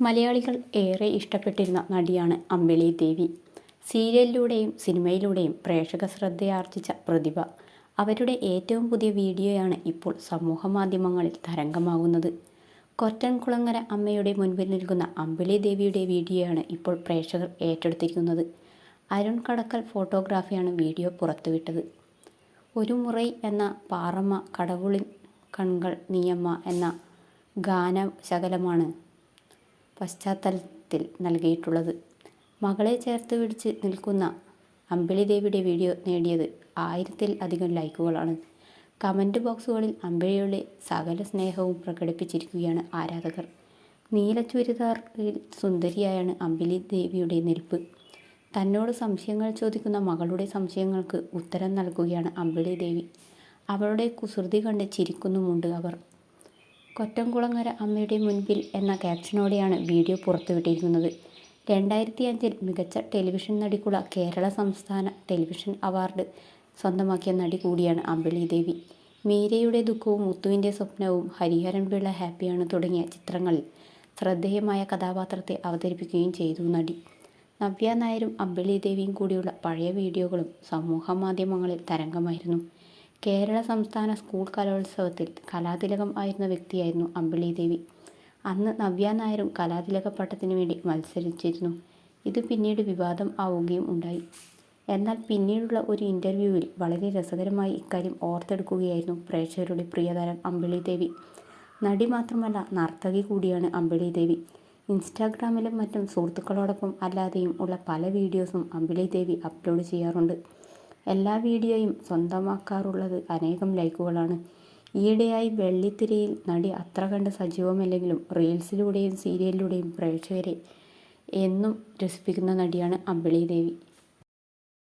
മലയാളികൾ ഏറെ ഇഷ്ടപ്പെട്ടിരുന്ന നടിയാണ് അമ്പിളി ദേവി. സീരിയലിലൂടെയും സിനിമയിലൂടെയും പ്രേക്ഷക ശ്രദ്ധയാർജിച്ച പ്രതിഭ. അവരുടെ ഏറ്റവും പുതിയ വീഡിയോയാണ് ഇപ്പോൾ സമൂഹ മാധ്യമങ്ങളിൽ തരംഗമാകുന്നത്. കൊറ്റൻകുളങ്ങര അമ്മയുടെ മുൻപിൽ നിൽക്കുന്ന അമ്പിളി ദേവിയുടെ വീഡിയോയാണ് ഇപ്പോൾ പ്രേക്ഷകർ ഏറ്റെടുത്തിരിക്കുന്നത്. അരുൺ കടക്കൽ ഫോട്ടോഗ്രാഫിയാണ് വീഡിയോ പുറത്തുവിട്ടത്. ഒരു മുറൈ എന്ന പാറമ്മ കടവുളിൻ കൺകൾ നീയമ്മ എന്ന ഗാനശകലമാണ് പശ്ചാത്തലത്തിൽ നൽകിയിട്ടുള്ളത്. മകളെ ചേർത്ത് പിടിച്ച് നിൽക്കുന്ന അമ്പിളി ദേവിയുടെ വീഡിയോ നേടിയത് 1000-ൽ അധികം ലൈക്കുകളാണ്. കമൻറ്റ് ബോക്സുകളിൽ അമ്പിളിയുടെ സകല സ്നേഹവും പ്രകടിപ്പിച്ചിരിക്കുകയാണ് ആരാധകർ. നീല ചുരിദാറിൽ സുന്ദരിയായാണ് അമ്പിളി ദേവിയുടെ നിൽപ്പ്. തന്നോട് സംശയങ്ങൾ ചോദിക്കുന്ന മകളുടെ സംശയങ്ങൾക്ക് ഉത്തരം നൽകുകയാണ് അമ്പിളി ദേവി. അവളുടെ കുസൃതി കണ്ട് ചിരിക്കുന്നുമുണ്ട് അവർ. കൊറ്റൻകുളങ്ങര അമ്മയുടെ മുൻപിൽ എന്ന ക്യാപ്ഷനോടെയാണ് വീഡിയോ പുറത്തുവിട്ടിരിക്കുന്നത്. 2005-ൽ മികച്ച ടെലിവിഷൻ നടിക്കുള്ള കേരള സംസ്ഥാന ടെലിവിഷൻ അവാർഡ് സ്വന്തമാക്കിയ നടി കൂടിയാണ് അമ്പിളി ദേവി. മീരയുടെ ദുഃഖവും മുത്തുവിൻ്റെ സ്വപ്നവും, ഹരിഹരൻ പിള്ള ഹാപ്പിയാണ് തുടങ്ങിയ ചിത്രങ്ങളിൽ ശ്രദ്ധേയമായ കഥാപാത്രത്തെ അവതരിപ്പിക്കുകയും ചെയ്തു നടി. നവ്യ നായരും അമ്പിളി ദേവിയും കൂടിയുള്ള പഴയ വീഡിയോകളും സമൂഹ മാധ്യമങ്ങളിൽ തരംഗമായിരുന്നു. കേരള സംസ്ഥാന സ്കൂൾ കലോത്സവത്തിൽ കലാതിലകം ആയിരുന്ന വ്യക്തിയായിരുന്നു അമ്പിളി ദേവി. അന്ന് നവ്യ നായരും കലാതിലക പട്ടത്തിനു വേണ്ടി മത്സരിച്ചിരുന്നു. ഇത് പിന്നീട് വിവാദം ആവുകയും ഉണ്ടായി. എന്നാൽ പിന്നീടുള്ള ഒരു ഇൻ്റർവ്യൂവിൽ വളരെ രസകരമായി ഇക്കാര്യം ഓർത്തെടുക്കുകയായിരുന്നു പ്രേക്ഷകരുടെ പ്രിയതാരം അമ്പിളി ദേവി. നടി മാത്രമല്ല, നർത്തകി കൂടിയാണ് അമ്പിളി ദേവി. ഇൻസ്റ്റാഗ്രാമിലും മറ്റും സുഹൃത്തുക്കളോടൊപ്പം അല്ലാതെയും ഉള്ള പല വീഡിയോസും അമ്പിളി ദേവി അപ്ലോഡ് ചെയ്യാറുണ്ട്. എല്ലാ വീഡിയോയും സ്വന്തമാക്കാറുള്ളത് അനേകം ലൈക്കുകളാണ്. ഈയിടെയായി വെള്ളിത്തിരയിൽ നടി അത്ര കണ്ട് സജീവമല്ലെങ്കിലും റീൽസിലൂടെയും സീരിയലിലൂടെയും പ്രേക്ഷകരെ എന്നും രസിപ്പിക്കുന്ന നടിയാണ് അമ്പിളി ദേവി.